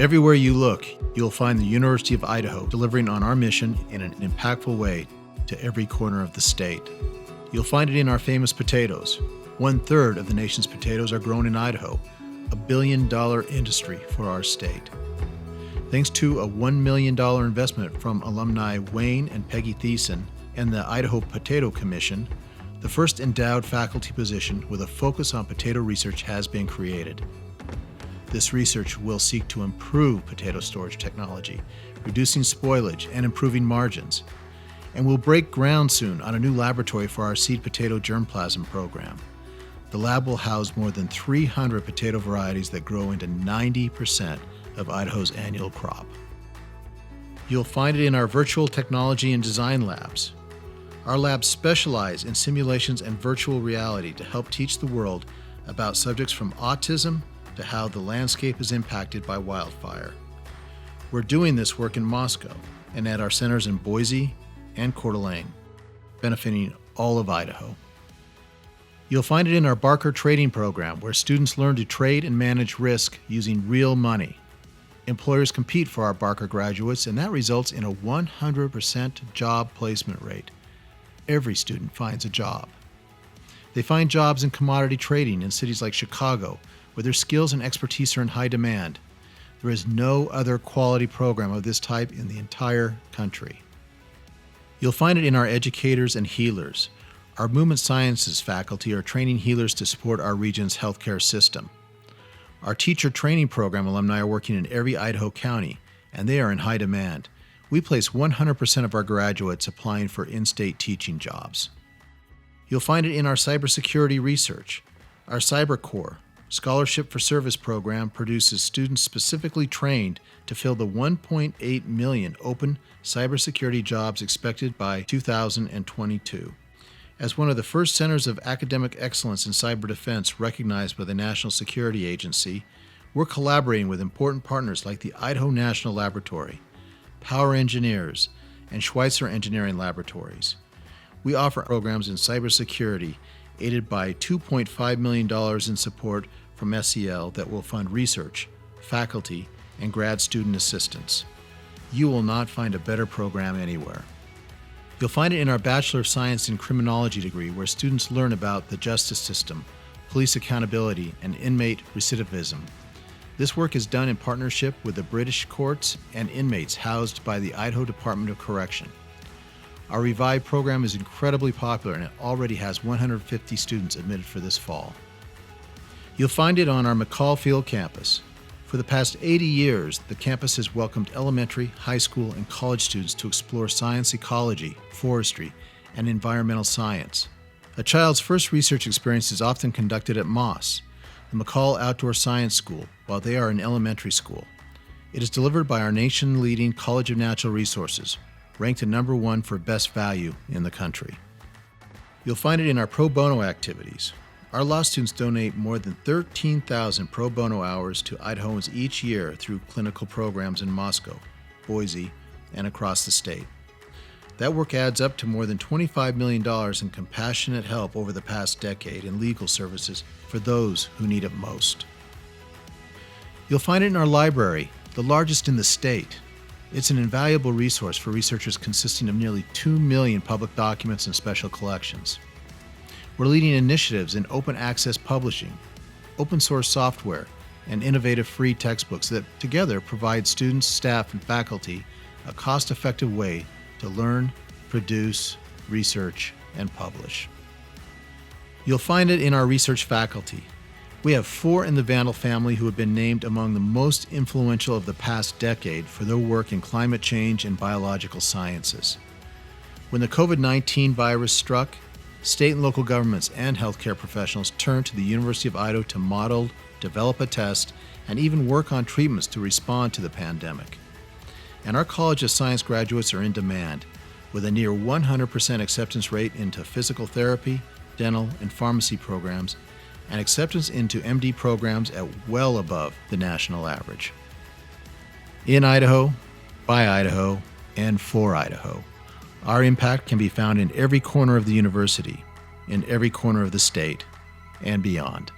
Everywhere you look, you'll find the University of Idaho delivering on our mission in an impactful way to every corner of the state. You'll find it in our famous potatoes. 1/3 of the nation's potatoes are grown in Idaho, a billion-dollar industry for our state. Thanks to a $1 million investment from alumni Wayne and Peggy Thiessen and the Idaho Potato Commission, the first endowed faculty position with a focus on potato research has been created. This research will seek to improve potato storage technology, reducing spoilage and improving margins, and will break ground soon on a new laboratory for our seed potato germplasm program. The lab will house more than 300 potato varieties that grow into 90% of Idaho's annual crop. You'll find it in our virtual technology and design labs. Our labs specialize in simulations and virtual reality to help teach the world about subjects from autism to how the landscape is impacted by wildfire. We're doing this work in Moscow and at our centers in Boise and Coeur d'Alene, benefiting all of Idaho. You'll find it in our Barker Trading Program, where students learn to trade and manage risk using real money. Employers compete for our Barker graduates, and that results in a 100% job placement rate. Every student finds a job. They find jobs in commodity trading in cities like Chicago, where their skills and expertise are in high demand. There is no other quality program of this type in the entire country. You'll find it in our educators and healers. Our movement sciences faculty are training healers to support our region's healthcare system. Our teacher training program alumni are working in every Idaho county, and they are in high demand. We place 100% of our graduates applying for in-state teaching jobs. You'll find it in our cybersecurity research. Our Cyber Corps Scholarship for Service program produces students specifically trained to fill the 1.8 million open cybersecurity jobs expected by 2022. As one of the first centers of academic excellence in cyber defense recognized by the National Security Agency, we're collaborating with important partners like the Idaho National Laboratory, Power Engineers, and Schweitzer Engineering Laboratories. We offer programs in cybersecurity aided by $2.5 million in support from SEL that will fund research, faculty, and grad student assistance. You will not find a better program anywhere. You'll find it in our Bachelor of Science in Criminology degree, where students learn about the justice system, police accountability, and inmate recidivism. This work is done in partnership with the British courts and inmates housed by the Idaho Department of Correction. Our Revive program is incredibly popular, and it already has 150 students admitted for this fall. You'll find it on our McCall Field campus. For the past 80 years, the campus has welcomed elementary, high school, and college students to explore science ecology, forestry, and environmental science. A child's first research experience is often conducted at Moss, the McCall Outdoor Science School, while they are in elementary school. It is delivered by our nation-leading College of Natural Resources, ranked at number 1 for best value in the country. You'll find it in our pro bono activities. Our law students donate more than 13,000 pro bono hours to Idahoans each year through clinical programs in Moscow, Boise, and across the state. That work adds up to more than $25 million in compassionate help over the past decade in legal services for those who need it most. You'll find it in our library, the largest in the state. It's an invaluable resource for researchers consisting of nearly 2 million public documents and special collections. We're leading initiatives in open access publishing, open source software, and innovative free textbooks that together provide students, staff, and faculty a cost-effective way to learn, produce, research, and publish. You'll find it in our research faculty. We have 4 in the Vandal family who have been named among the most influential of the past decade for their work in climate change and biological sciences. When the COVID-19 virus struck, state and local governments and healthcare professionals turned to the University of Idaho to model, develop a test, and even work on treatments to respond to the pandemic. And our College of Science graduates are in demand, with a near 100% acceptance rate into physical therapy, dental, and pharmacy programs, and acceptance into MD programs at well above the national average. In Idaho, by Idaho, and for Idaho, our impact can be found in every corner of the university, in every corner of the state, and beyond.